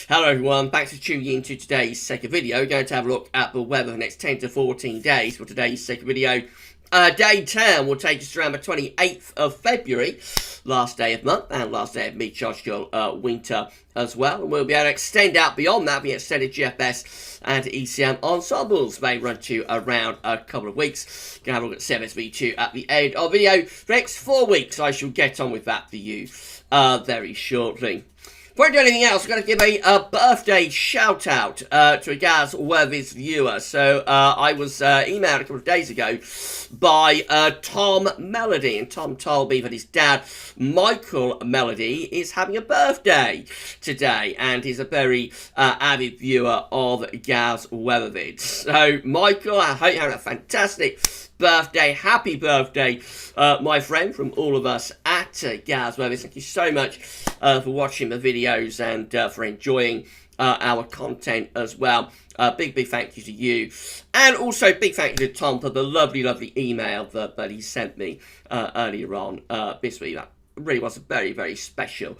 Hello everyone, thanks for tuning in to today's second video. We're going to have a look at the weather for the next 10 to 14 days for today's second video. Day 10 will take us around the 28th of February, last day of the month and last day of meteorological winter as well. And we'll be able to extend out beyond that. The extended GFS and ECM ensembles may run to around a couple of weeks. Going to have a look at CMSV2 at the end of the video. For the next 4 weeks, I shall get on with that for you very shortly. Before I do anything else, I'm going to give a birthday shout out to a Gaz Worthy's viewer. So I was emailed a couple of days ago by Tom Melody, and Tom told me that his dad, Michael Melody, is having a birthday today, and he's a very avid viewer of Gaz Weathervids. So Michael, I hope you're having a fantastic birthday. Happy birthday, my friend, from all of us at Gaz Weathervids. Thank you so much for watching the videos and for enjoying our content as well. Big thank you to you, and also big thank you to Tom for the lovely email that he sent me earlier on this week. That really was a very special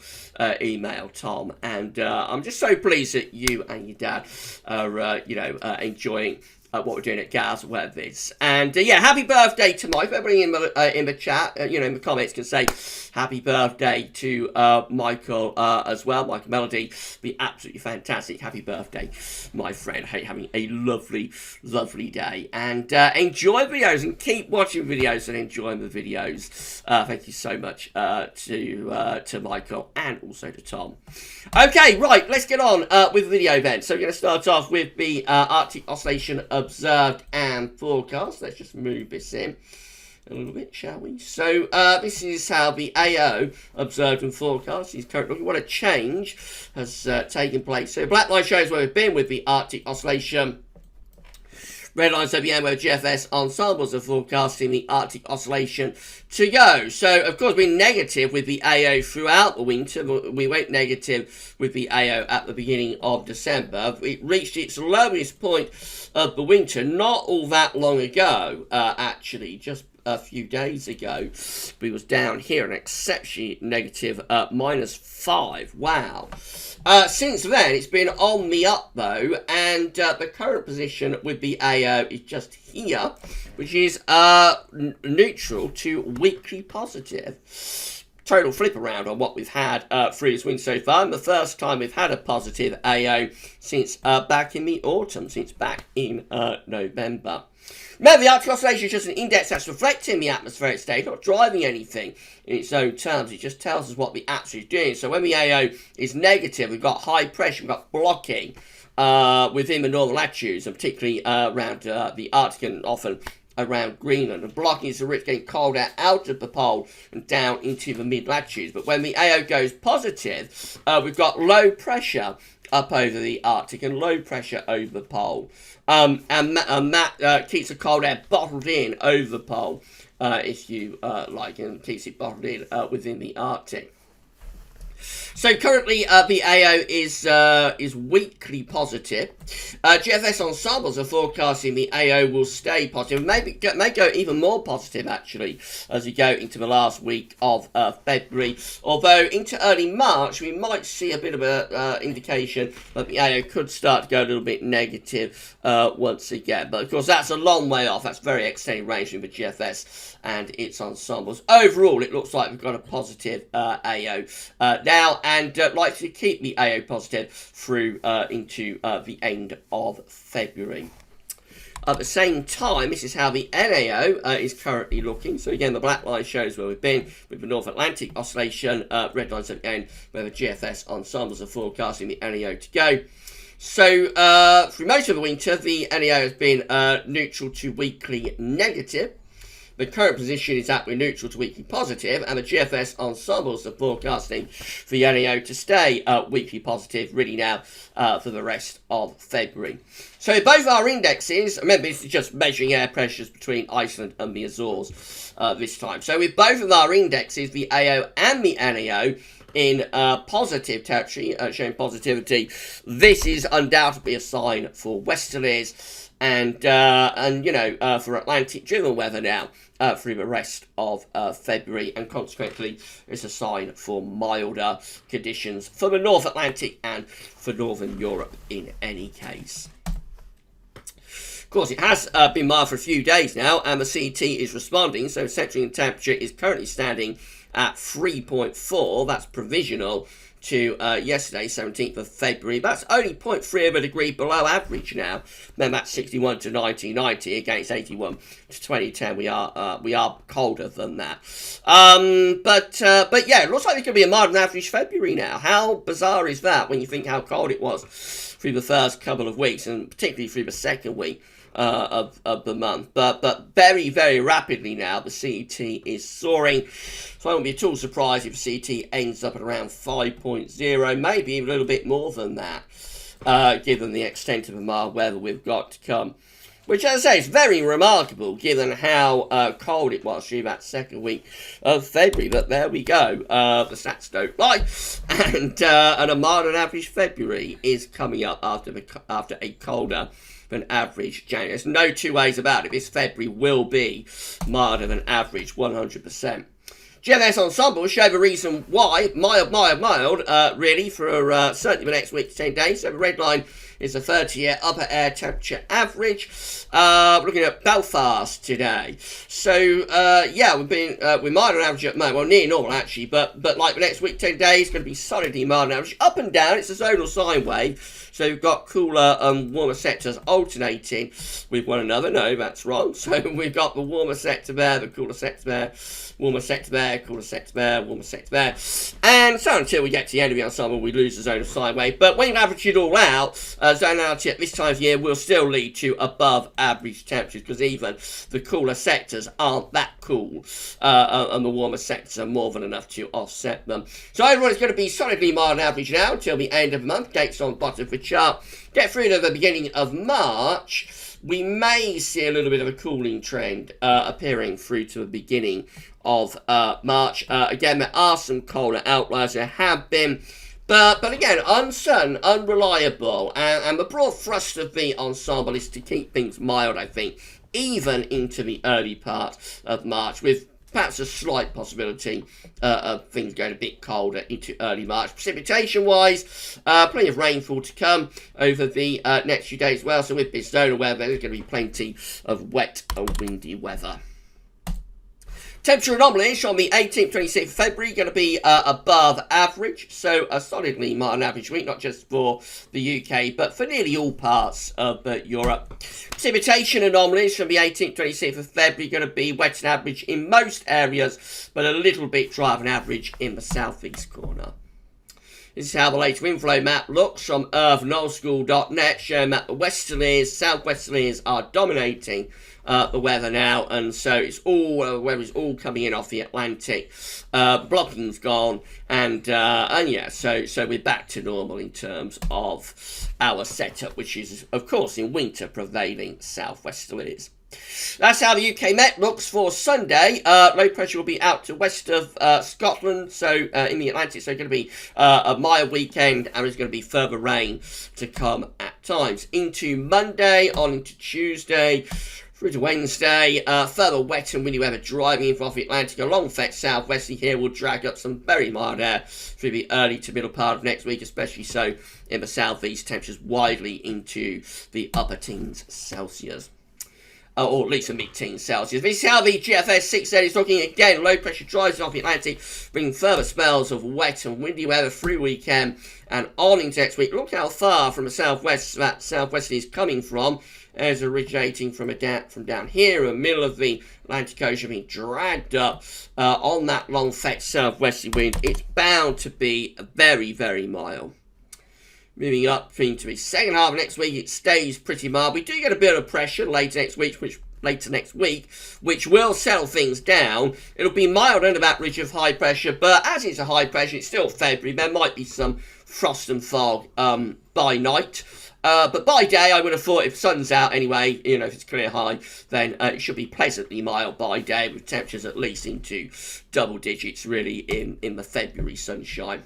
email, Tom, and I'm just so pleased that you and your dad are enjoying what we're doing at Gaz Weathervids. And yeah, happy birthday to Mike. Everybody in the chat, in the comments, can say happy birthday to Michael as well. Michael Melody, be absolutely fantastic. Happy birthday, my friend. Hey, having a lovely day. And enjoy videos and keep watching videos and enjoying the videos. Thank you so much to Michael and also to Tom. Okay, right, let's get on with the video then. So we're going to start off with the Arctic Oscillation observed and forecast. Let's just move this in a little bit, shall we? So this is how the AO observed and forecast is currently looking. What a change has taken place. So black line shows where we've been with the Arctic Oscillation. Red lines over the end where GFS ensembles are forecasting the Arctic Oscillation to go. So, of course, we're negative with the AO throughout the winter. We went negative with the AO at the beginning of December. It reached its lowest point of the winter not all that long ago, actually, just a few days ago. We was down here, an exceptionally negative -5. Wow. Since then, it's been on the up, though, and the current position with the AO is just here, which is neutral to weakly positive. Total flip around on what we've had through this winter so far, and the first time we've had a positive AO since back in the autumn, since back in November. Remember, the Arctic Oscillation is just an index that's reflecting the atmospheric state, not driving anything in its own terms. It just tells us what the atmosphere is doing. So when the AO is negative, we've got high pressure, we've got blocking within the northern latitudes, and particularly around the Arctic and often around Greenland. And blocking is the rich getting colder out of the pole and down into the mid-latitudes. But when the AO goes positive, we've got low pressure up over the Arctic and low pressure over the pole. And that keeps the cold air bottled in over the pole, if you like, and keeps it bottled in within the Arctic. So currently the AO is weakly positive. GFS ensembles are forecasting the AO will stay positive. May go even more positive actually as we go into the last week of February. Although into early March we might see a bit of a indication that the AO could start to go a little bit negative once again. But of course that's a long way off. That's very extended range with GFS and its ensembles. Overall it looks like we've got a positive AO now, and likely to keep the AO positive through into the end of February. At the same time, this is how the NAO is currently looking. So again, the black line shows where we've been with the North Atlantic Oscillation. Red lines at the end where the GFS ensembles are forecasting the NAO to go. So through most of the winter, the NAO has been neutral to weakly negative. The current position is at we're neutral to weakly positive, and the GFS ensembles are forecasting the NAO to stay weakly positive really now for the rest of February. So both our indexes, remember this is just measuring air pressures between Iceland and the Azores this time. So with both of our indexes, the AO and the NAO, in positive territory, showing positivity, this is undoubtedly a sign for westerlies and for Atlantic driven weather now. through the rest of February, and consequently it's a sign for milder conditions for the North Atlantic and for Northern Europe in any case. Of course, it has been mild for a few days now, and the CET is responding, so central temperature is currently standing at 3.4, that's provisional to yesterday, 17th of February. That's only 0.3 of a degree below average now. Then that's 61 to 1990 against 81 to 2010. We are colder than that. But yeah, it looks like it's going to be a milder than average February now. How bizarre is that when you think how cold it was through the first couple of weeks, and particularly through the second week of the month. But very, very rapidly now, the CET is soaring. So I won't be at all surprised if the CET ends up at around 5.0, maybe even a little bit more than that, given the extent of the mild weather we've got to come. Which, as I say, is very remarkable, given how cold it was through that second week of February. But there we go. The stats don't lie. And a milder than average February is coming up after a colder than average January. There's no two ways about it. This February will be milder than average, 100%. GWF Ensemble show the reason why, mild, really, for certainly the next week to 10 days. So the red line is the 30-year upper air temperature average. We're looking at Belfast today. So, yeah, we're mild on average at the moment. Well, near normal, actually. But like the next week, 10 days, going to be solidly mild on average. Up and down, it's a zonal sine wave. So we've got cooler and warmer sectors alternating with one another. No, that's wrong. So we've got the warmer sector there, the cooler sector there, warmer sector there, cooler sector there, warmer sector there. And so until we get to the end of the ensemble, we lose the zonal sine wave. But when you average it all out, zonality at this time of year will still lead to above average temperatures, because even the cooler sectors aren't that cool, and the warmer sectors are more than enough to offset them. So overall, it's going to be solidly mild on average now until the end of the month. Gates on the bottom of the chart. Get through to the beginning of March, we may see a little bit of a cooling trend appearing through to the beginning of March. Again, there are some colder outliers. There have been. But again, uncertain, unreliable, and the broad thrust of the ensemble is to keep things mild, I think, even into the early part of March, with perhaps a slight possibility of things going a bit colder into early March. Precipitation-wise, plenty of rainfall to come over the next few days as well. So with this zonal weather, there's going to be plenty of wet and windy weather. Temperature anomalies on the 18th, 26th of February going to be above average, so a solidly mild average week, not just for the UK, but for nearly all parts of Europe. Precipitation anomalies from the 18th, 26th of February going to be wet and average in most areas, but a little bit drier than average in the southeast corner. This is how the latest wind flow map looks from earthnullschool.net, showing that the westerlies, southwesterlies are dominating the weather now, and so it's all weather is all coming in off the Atlantic. Blocking's gone, and yeah, so we're back to normal in terms of our setup, which is of course in winter prevailing southwesterlies. That's how the UK Met looks for Sunday. Low pressure will be out to west of Scotland, so in the Atlantic, so going to be a mild weekend, and there's going to be further rain to come at times. Into Monday, on into Tuesday, through to Wednesday, further wet and windy weather driving in from off the Atlantic. A long fetch southwesterly here will drag up some very mild air through the early to middle part of next week, especially so in the southeast. Temperatures widely into the upper teens Celsius. Or at least a mid-teens Celsius. This is how the GFS 6Z is looking again. Low pressure drives off the Atlantic, bringing further spells of wet and windy weather through weekend and on into next week. Look how far from the southwest that southwesterly is coming from, as originating from down here in the middle of the Atlantic Ocean, being dragged up on that long fetch southwesterly wind. It's bound to be very, very mild. Moving up into the second half of next week, it stays pretty mild. We do get a bit of pressure later next week, which will settle things down. It'll be mild under that ridge of high pressure, but as it's a high pressure, it's still February. There might be some frost and fog by night. But by day, I would have thought if the sun's out anyway, you know, if it's clear high, then it should be pleasantly mild by day, with temperatures at least into double digits, really, in the February sunshine.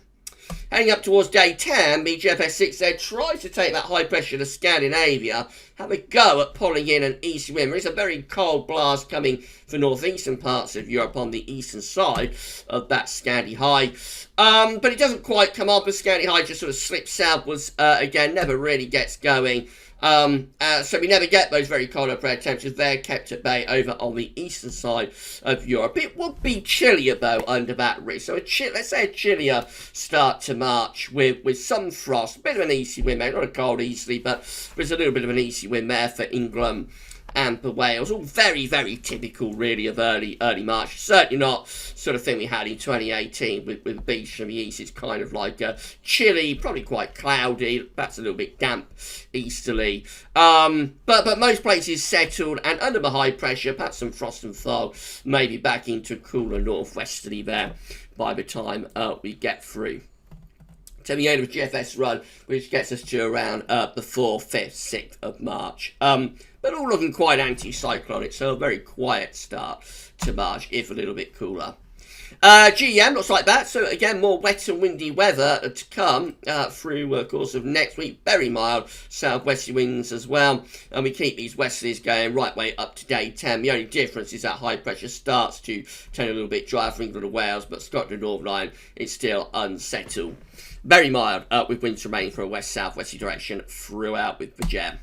Heading up towards day 10, the GWF 6 there tries to take that high pressure to Scandinavia, have a go at pulling in an easy wind. There is a very cold blast coming for northeastern parts of Europe on the eastern side of that Scandi high. But it doesn't quite come up as Scandi high just sort of slips southwards again, never really gets going. So we never get those very cold upper air temperatures. They're kept at bay over on the eastern side of Europe. It would be chillier though under that risk. So let's say a chillier start to March with some frost, a bit of an easy wind, maybe not a cold easily, but there's a little bit of an easy wind there for England and for Wales. All very, very typical really of early March. Certainly not sort of thing we had in 2018 with beach from the east. It's kind of like chilly, probably quite cloudy, perhaps a little bit damp easterly. But most places settled and under the high pressure, perhaps some frost and fog, maybe back into cooler northwesterly there by the time we get through to the end of the GFS run, which gets us to around the 4th, 5th, 6th of March. But all looking quite anti-cyclonic, so a very quiet start to March, if a little bit cooler. GEM looks like that, so again more wet and windy weather to come through the course of next week. Very mild southwesterly winds as well, and we keep these westerlies going right way up to day 10. The only difference is that high pressure starts to turn a little bit drier for England and Wales, but Scotland Northern Ireland is still unsettled. Very mild with winds remaining for a west-southwesterly direction throughout with the GEM.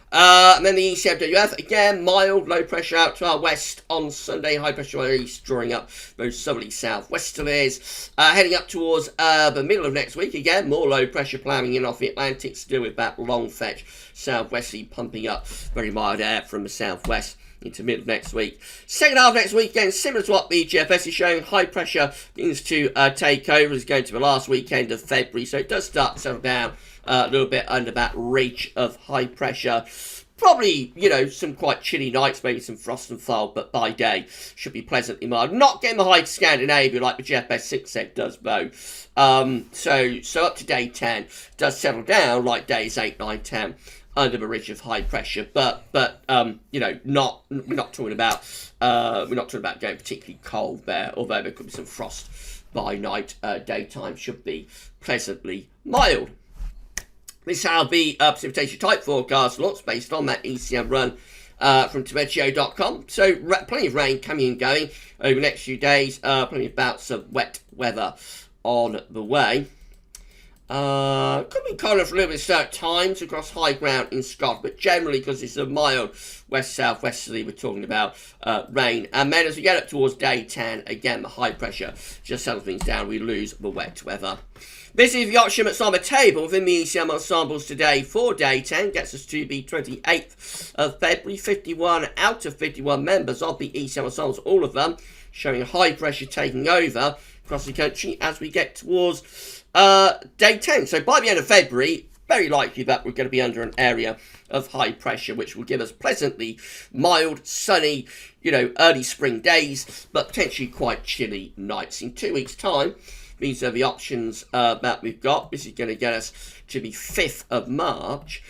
And then the ECMWF, again, mild, low pressure out to our west on Sunday, high pressure our east, drawing up those southerly southwesterlies. Heading up towards the middle of next week, again, more low pressure ploughing in off the Atlantic, still with that long fetch southwesterly pumping up very mild air from the southwest into mid of next week. Second half of next week, again, similar to what the GFS is showing, high pressure begins to take over. It's going to the last weekend of February, so it does start to settle down a little bit under that reach of high pressure. Probably, you know, some quite chilly nights, maybe some frost and fog, but by day should be pleasantly mild. Not getting the high to Scandinavia like the GFS 6 set does, though. So up to day 10 does settle down like days 8, 9, 10 under the ridge of high pressure, but you know, we're not talking about going particularly cold there, although there could be some frost by night. Daytime should be pleasantly mild. This is how the precipitation type forecast looks based on that ECM run from Tibetio.com. So plenty of rain coming and going over the next few days. Plenty of bouts of wet weather on the way. Could be colder for a little bit certain times across high ground in Scotland, but generally because it's a mild west-southwesterly, we're talking about rain. And then as we get up towards day 10, again the high pressure just settles things down. We lose the wet weather. This is the option that's on the table within the ECM ensembles today for day 10. Gets us to the 28th of February. 51 out of 51 members of the ECM ensembles, all of them showing high pressure taking over across the country as we get towards day 10. So by the end of February, very likely that we're going to be under an area of high pressure, which will give us pleasantly mild, sunny, you know, early spring days, but potentially quite chilly nights. In 2 weeks' time, these are the options that we've got. This is going to get us to the 5th of March.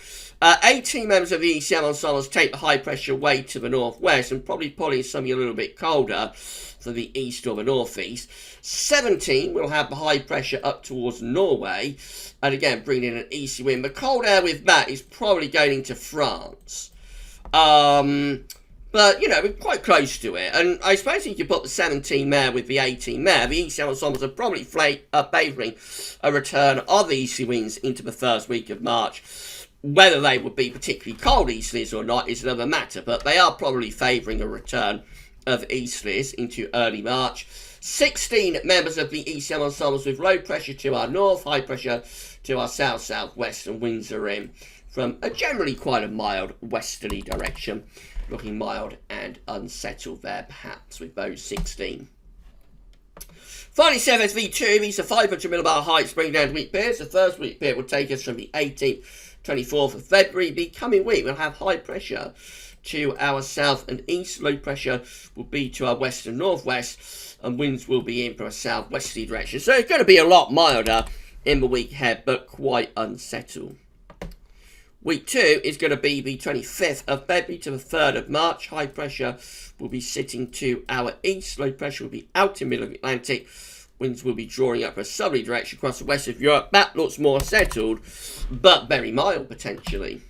18 members of the ECM ensembles take the high pressure way to the northwest and probably pulling something a little bit colder for the east or the northeast. 17 will have the high pressure up towards Norway, and again bringing in an easy wind. The cold air with that is probably going into France. But, you know, we're quite close to it. And I suppose you could put the 17 there with the 18 there. The ECM ensembles are probably favouring a return of the easy winds into the first week of March. Whether they would be particularly cold easterlies or not is another matter, but they are probably favouring a return of easterlies into early March. 16 members of the ECM ensembles with low pressure to our north, high pressure to our south-southwest, and winds are in from a generally quite a mild westerly direction. Looking mild and unsettled there, perhaps, with those 16. Finally, CFSV2, these are 500 millibar height spring down week periods. The first week period will take us from the 18th, 24th of February. The coming week will have high pressure to our south and east. Low pressure will be to our west and northwest, and winds will be in from a southwesterly direction. So it's going to be a lot milder in the week ahead, but quite unsettled. Week 2 is going to be the 25th of February to the 3rd of March. High pressure will be sitting to our east. Low pressure will be out in the middle of the Atlantic. winds will be drawing up a southerly direction across the west of Europe. That looks more settled, but very mild potentially.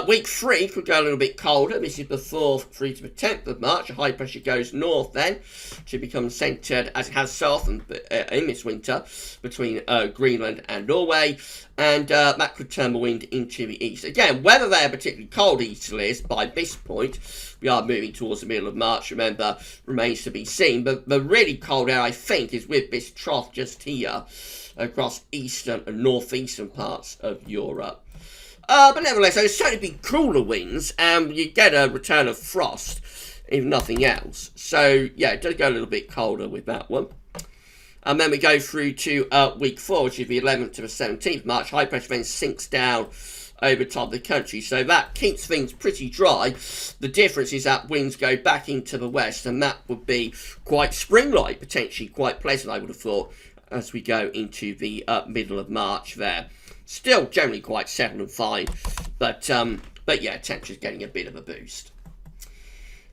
Week 3 could go a little bit colder. This is the 4th through to the 10th of March. The high pressure goes north then to become centred, as it has so often in this winter, between Greenland and Norway. And that could turn the wind into the east. Again, whether they are particularly cold easterlies by this point, we are moving towards the middle of March, remember, remains to be seen. But the really cold air, I think, is with this trough just here across eastern and northeastern parts of Europe. But nevertheless, there's certainly be cooler winds, and you get a return of frost, if nothing else. So, yeah, it does go a little bit colder with that one. And then we go through to week 4, which is the 11th to the 17th of March. High pressure then sinks down over top of the country, so that keeps things pretty dry. The difference is that winds go back into the west, and that would be quite spring-like, potentially quite pleasant, I would have thought, as we go into the middle of March there. Still generally quite settled and fine, but yeah, temperature's getting a bit of a boost.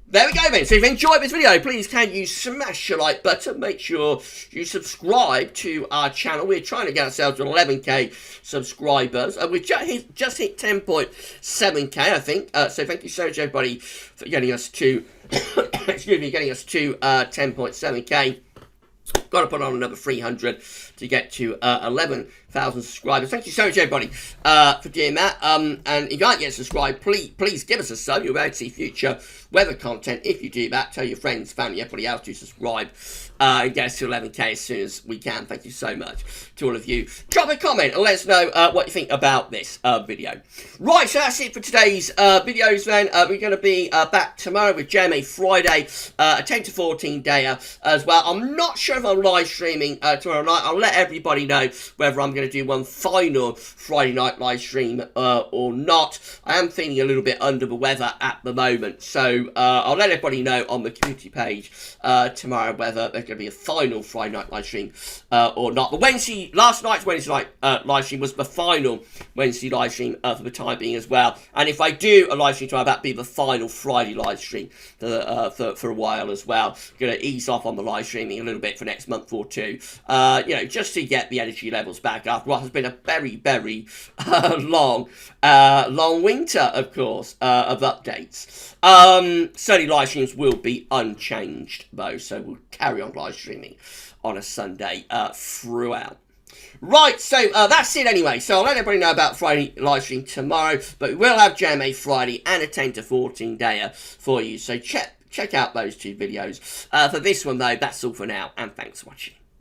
There we go then. So if you enjoyed this video, please can you smash the like button. Make sure you subscribe to our channel. We're trying to get ourselves to 11k subscribers. We've just hit 10.7k, I think. So thank you so much, everybody, for getting us to, excuse me, getting us to 10.7k. Got to put on another 300 to get to 11,000 subscribers. Thank you so much, everybody, for doing that. And if you aren't yet subscribed, please give us a sub. You'll be able to see future weather content. If you do that, tell your friends, family, everybody else to subscribe and get us to 11k as soon as we can. Thank you so much to all of you. Drop a comment and let us know what you think about this video. Right, so that's it for today's videos then. We're going to be back tomorrow with GMA Friday, a 10 to 14 dayer as well. I'm not sure if I'm live streaming tomorrow night. I'll let everybody know whether I'm going to do one final Friday night live stream or not. I am feeling a little bit under the weather at the moment, so I'll let everybody know on the community page tomorrow whether there's going to be a final Friday night live stream or not. The last night's Wednesday night live stream was the final Wednesday live stream for the time being as well. And if I do a live stream tomorrow, that'll be the final Friday live stream for a while as well. Going to ease off on the live streaming a little bit for next month or two, you know, just to get the energy levels back after what has been a very, very long winter, of course, of updates. Certainly live streams will be unchanged though, so we'll carry on live streaming on a Sunday throughout. Right, so that's it anyway. So I'll let everybody know about Friday live stream tomorrow, but we will have GMA Friday and a 10 to 14 dayer for you. So check out those two videos. For this one though, that's all for now, and thanks for watching.